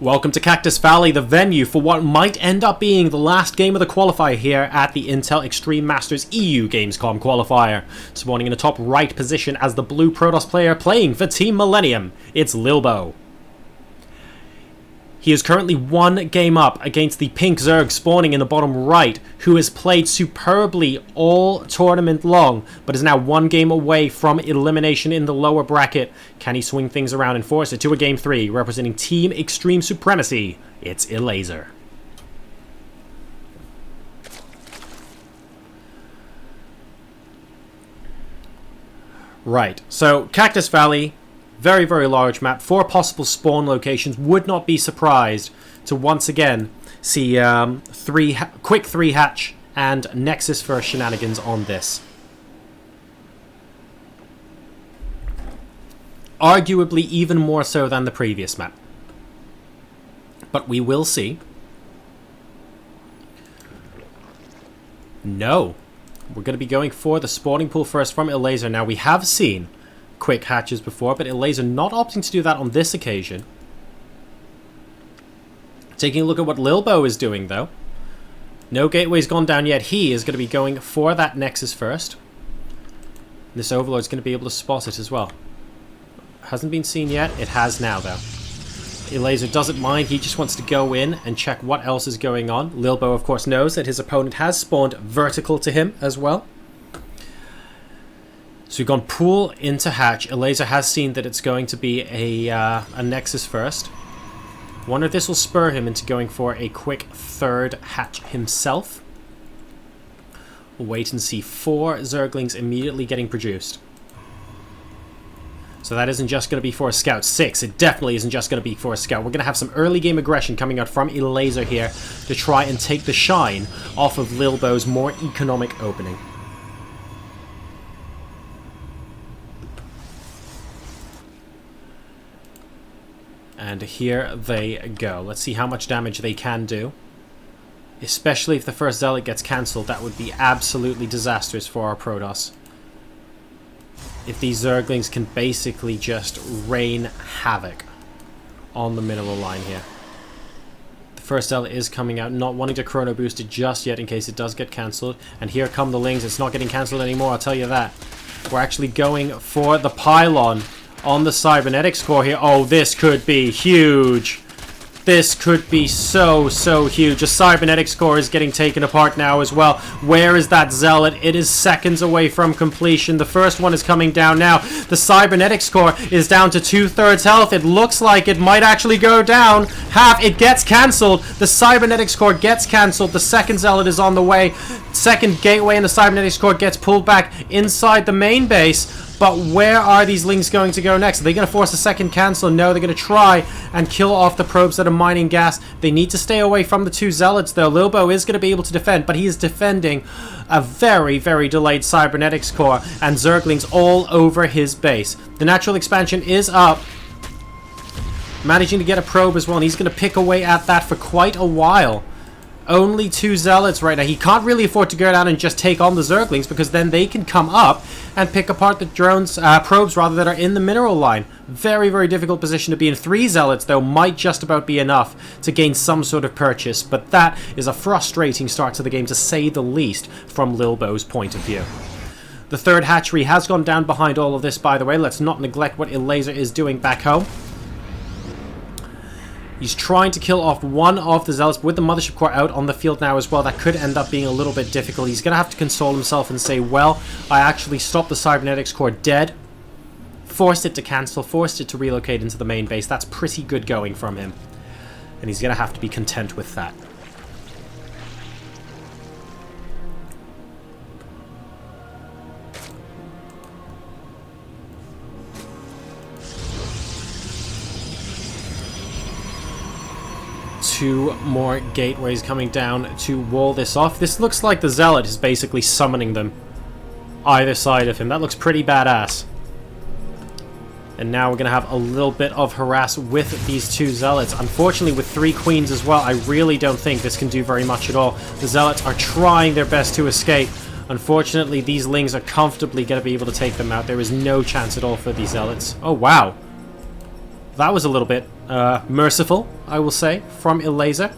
Welcome to Cactus Valley, the venue for what might end up being the last game of the qualifier here at the Intel Extreme Masters EU Gamescom qualifier. Spawning in the top right position as the blue Protoss player playing for Team Millennium, it's Lilbow. He is currently one game up against the pink Zerg spawning in the bottom right, who has played superbly all tournament long, but is now one game away from elimination in the lower bracket. Can he swing things around and force it to a game 3, representing Team Extreme Supremacy? It's Elazer. Right, so Cactus Valley, very, very large map, 4 possible spawn locations. Would not be surprised to once again see quick 3 hatch and Nexus for shenanigans on this. Arguably even more so than the previous map. But we will see. No. We're going to be going for the spawning pool first from Elazer. Now, we have seen quick hatches before, but Elazer not opting to do that on this occasion. Taking a look at what Lilbow is doing, though. No gateway's gone down yet. He is going to be going for that Nexus first. This Overlord's going to be able to spot it as well. Hasn't been seen yet. It has now, though. Elazer doesn't mind. He just wants to go in and check what else is going on. Lilbow, of course, knows that his opponent has spawned vertical to him as well. So we've gone pool into hatch. Elazer has seen that it's going to be a Nexus first. Wonder if this will spur him into going for a quick third hatch himself. We'll wait and see. 4 Zerglings immediately getting produced. So that isn't just going to be for a scout. 6, it definitely isn't just going to be for a scout. We're going to have some early game aggression coming out from Elazer here to try and take the shine off of Lilbow's more economic opening. And here they go. Let's see how much damage they can do. Especially if the first Zealot gets cancelled, that would be absolutely disastrous for our Protoss. If these Zerglings can basically just rain havoc on the mineral line here. The first Zealot is coming out, not wanting to chrono boost it just yet in case it does get cancelled. And here come the Lings. It's not getting cancelled anymore, I'll tell you that. We're actually going for the pylon on the cybernetics core here. Oh, this could be huge. This could be so huge. A cybernetics core is getting taken apart now as well. Where is that Zealot? It is seconds away from completion. The first one is coming down now. The cybernetics core is down to 2/3 health. It looks like it might actually go down half. It gets cancelled. The cybernetics core gets cancelled. The second Zealot is on the way. Second gateway and the cybernetics core gets pulled back inside the main base. But where are these Lings going to go next? Are they going to force a second cancel? No, they're going to try and kill off the probes that are mining gas. They need to stay away from the 2 Zealots, though. Lilbow is going to be able to defend, but he is defending a very, very delayed cybernetics core and Zerglings all over his base. The natural expansion is up. Managing to get a probe as well, and he's going to pick away at that for quite a while. Only 2 Zealots right now. He can't really afford to go down and just take on the Zerglings, because then they can come up and pick apart the drones, probes rather, that are in the mineral line. Very, very difficult position to be in. 3 Zealots, though, might just about be enough to gain some sort of purchase, but that is a frustrating start to the game, to say the least, from Lilbow's point of view. The third hatchery has gone down behind all of this, by the way. Let's not neglect what Elazer is doing back home. He's trying to kill off one of the Zealots with the Mothership Core out on the field now as well. That could end up being a little bit difficult. He's going to have to console himself and say, well, I actually stopped the Cybernetics Core dead. Forced it to cancel, forced it to relocate into the main base. That's pretty good going from him. And he's going to have to be content with that. Two more gateways coming down to wall this off. This looks like the Zealot is basically summoning them either side of him. That looks pretty badass. And now we're going to have a little bit of harass with these 2 Zealots. Unfortunately, with 3 Queens as well, I really don't think this can do very much at all. The Zealots are trying their best to escape. Unfortunately, these Lings are comfortably going to be able to take them out. There is no chance at all for these Zealots. Oh, wow. That was a little bit merciful, I will say, from Elazer.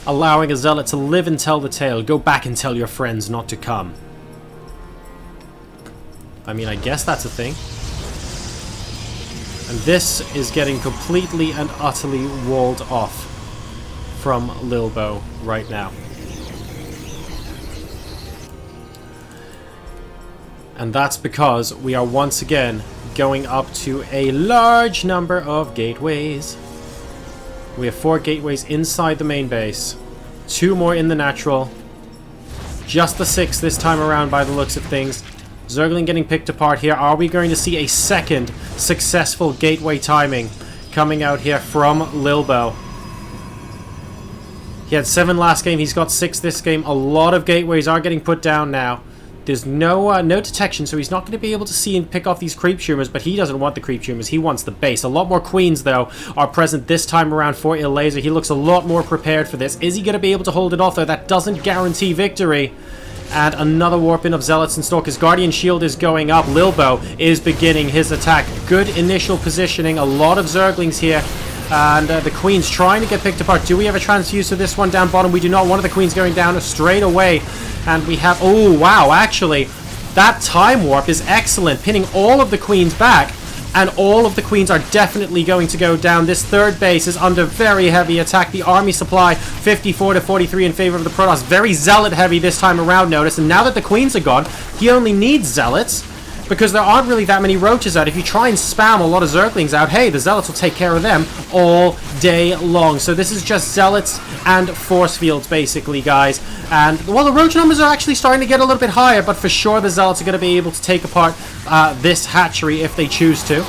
Allowing a zealot to live and tell the tale. Go back and tell your friends not to come. I mean, I guess that's a thing. And this is getting completely and utterly walled off from Lilbow right now. And that's because we are once again going up to a large number of gateways. We have 4 gateways inside the main base. 2 more in the natural. Just the 6 this time around by the looks of things. Zergling getting picked apart here. Are we going to see a second successful gateway timing coming out here from Lilbow? He had 7 last game. He's got 6 this game. A lot of gateways are getting put down now. There's no detection, so he's not going to be able to see and pick off these creep tumors, but he doesn't want the creep tumors. He wants the base. A lot more queens, though, are present this time around for Elazer. He looks a lot more prepared for this. Is he going to be able to hold it off, though? That doesn't guarantee victory. And another warp in of Zealots and Stalkers. Guardian Shield is going up. Lilbow is beginning his attack. Good initial positioning. A lot of Zerglings here. And the Queen's trying to get picked apart. Do we have a transfuse to this one down bottom? We do not. One of the Queens going down straight away. And we have... Oh, wow. Actually, that time warp is excellent. Pinning all of the Queens back. And all of the Queens are definitely going to go down. This third base is under very heavy attack. The army supply, 54 to 43 in favor of the Protoss. Very Zealot heavy this time around, notice. And now that the Queens are gone, he only needs Zealots. Because there aren't really that many roaches out. If you try and spam a lot of Zerglings out, hey, the Zealots will take care of them all day long. So this is just Zealots and Force Fields, basically, guys. And, well, the roach numbers are actually starting to get a little bit higher, but for sure the Zealots are going to be able to take apart this hatchery if they choose to.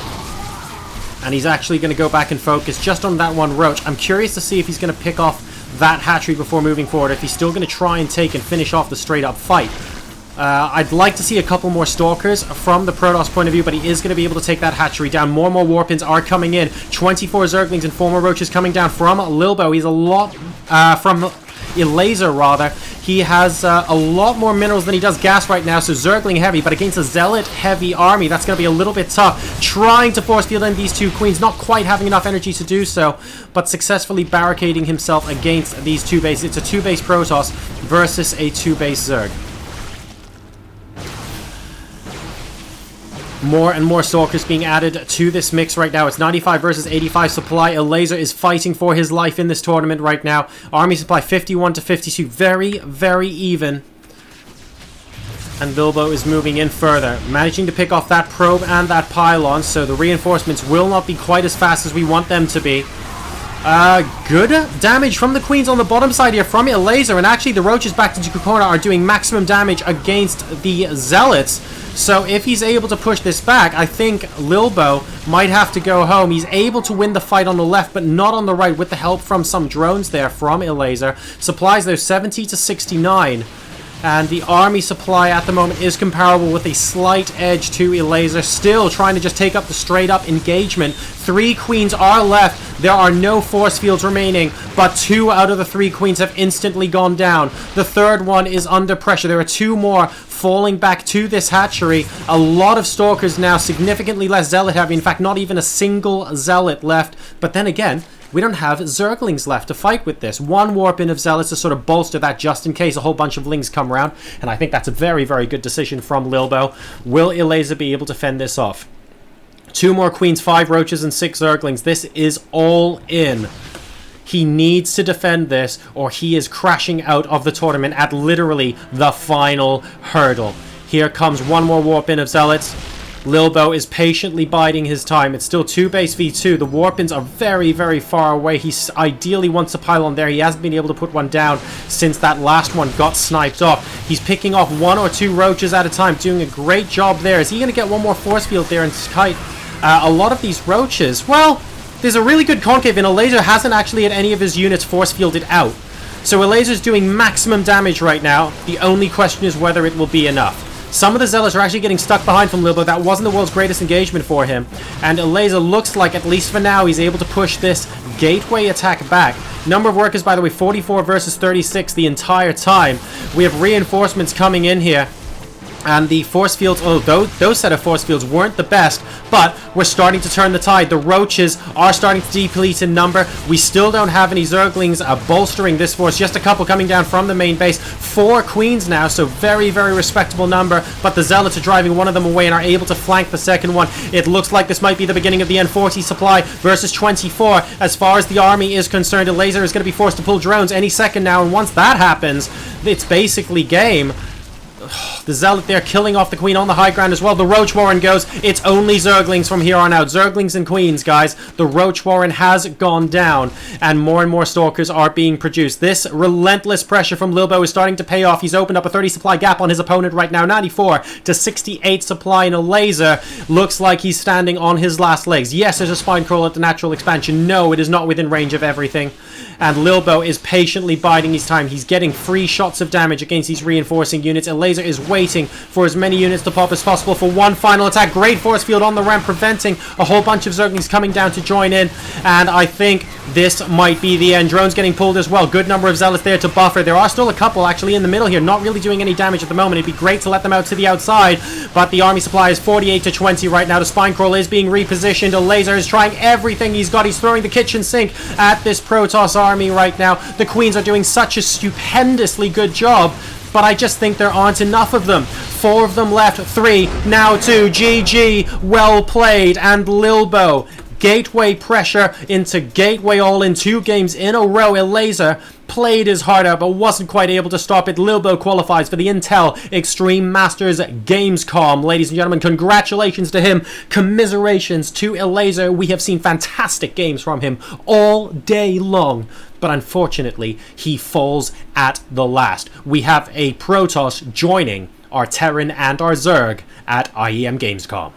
And he's actually going to go back and focus just on that one roach. I'm curious to see if he's going to pick off that hatchery before moving forward, if he's still going to try and take and finish off the straight-up fight. I'd like to see a couple more Stalkers from the Protoss point of view, but he is going to be able to take that hatchery down. More and more Warpins are coming in. 24 Zerglings and 4 more Roaches coming down from Lilbow. He's a lot... from Elazer, rather. He has a lot more minerals than he does gas right now, so Zergling heavy, but against a Zealot heavy army, that's going to be a little bit tough. Trying to force field in these 2 Queens, not quite having enough energy to do so, but successfully barricading himself against these 2 bases. It's a 2 base Protoss versus a 2 base Zerg. More and more Stalkers being added to this mix right now. It's 95 versus 85 supply. Elazer is fighting for his life in this tournament right now. Army supply 51 to 52. Very, very even. And Lilbow is moving in further. Managing to pick off that probe and that pylon. So the reinforcements will not be quite as fast as we want them to be. Good damage from the Queens on the bottom side here from Elazer. And actually the Roaches back to Corner are doing maximum damage against the Zealots. So if he's able to push this back, I think Lilbow might have to go home. He's able to win the fight on the left, but not on the right, with the help from some drones there from Elazer. Supplies there 70 to 69. And the army supply at the moment is comparable with a slight edge to Elazer. Still trying to just take up the straight-up engagement. 3 Queens are left. There are no force fields remaining, but 2 out of the 3 Queens have instantly gone down. The third one is under pressure. There are 2 more falling back to this hatchery. A lot of Stalkers now, significantly less Zealot heavy. In fact, not even a single Zealot left. But then again, we don't have Zerglings left to fight with this. 1 warp in of Zealots to sort of bolster that just in case a whole bunch of Lings come around. And I think that's a very, very good decision from Lilbow. Will Elazer be able to fend this off? 2 more Queens, 5 Roaches, and 6 Zerglings. This is all in. He needs to defend this, or he is crashing out of the tournament at literally the final hurdle. Here comes 1 more warp in of Zealots. Lilbow is patiently biding his time. It's still 2 base v2. The Warpins are very, very far away. He ideally wants a pylon there. He hasn't been able to put one down since that last one got sniped off. He's picking off 1 or 2 Roaches at a time, doing a great job there. Is he going to get 1 more force field there and kite a lot of these Roaches? Well, there's a really good concave, and Elazer hasn't actually had any of his units force fielded out. So Elazer's doing maximum damage right now. The only question is whether it will be enough. Some of the Zealots are actually getting stuck behind from Lilbow. That wasn't the world's greatest engagement for him. And Elazer looks like, at least for now, he's able to push this gateway attack back. Number of workers, by the way, 44 versus 36 the entire time. We have reinforcements coming in here. And the force fields, oh, those set of force fields weren't the best, but we're starting to turn the tide. The roaches are starting to deplete in number. We still don't have any zerglings bolstering this force. Just a couple coming down from the main base. 4 queens now, so very, very respectable number. But the zealots are driving one of them away and are able to flank the second one. It looks like this might be the beginning of the N40 supply versus 24. As far as the army is concerned, Elazer is going to be forced to pull drones any second now. And once that happens, it's basically game. The zealot there killing off the queen on the high ground as well. The roach warren goes. It's only zerglings from here on out. Zerglings and queens, guys. The roach warren has gone down, and more stalkers are being produced. This relentless pressure from Lilbow is starting to pay off. He's opened up a 30 supply gap on his opponent right now. 94 to 68 supply in Elazer. Looks like he's standing on his last legs. Yes, there's a spine crawl at the natural expansion. No, it is not within range of everything. And Lilbow is patiently biding his time. He's getting free shots of damage against these reinforcing units. Elazer is waiting for as many units to pop as possible for one final attack. Great force field on the ramp, preventing a whole bunch of zerglings coming down to join in. And I think this might be the end. Drones getting pulled as well. Good number of zealots there to buffer. There are still a couple actually in the middle here, not really doing any damage at the moment. It'd be great to let them out to the outside, but the army supply is 48 to 20 right now. The spine crawl is being repositioned. Elazer is trying everything he's got. He's throwing the kitchen sink at this Protoss army right now. The queens are doing such a stupendously good job, but I just think there aren't enough of them. 4 of them left, 3, now 2. GG, well played. And Lilbow, gateway pressure into gateway all in 2 games in a row. Elazer played his heart out, but wasn't quite able to stop it. Lilbow qualifies for the Intel Extreme Masters Gamescom. Ladies and gentlemen, congratulations to him. Commiserations to Elazer. We have seen fantastic games from him all day long, but unfortunately, he falls at the last. We have a Protoss joining our Terran and our Zerg at IEM Gamescom.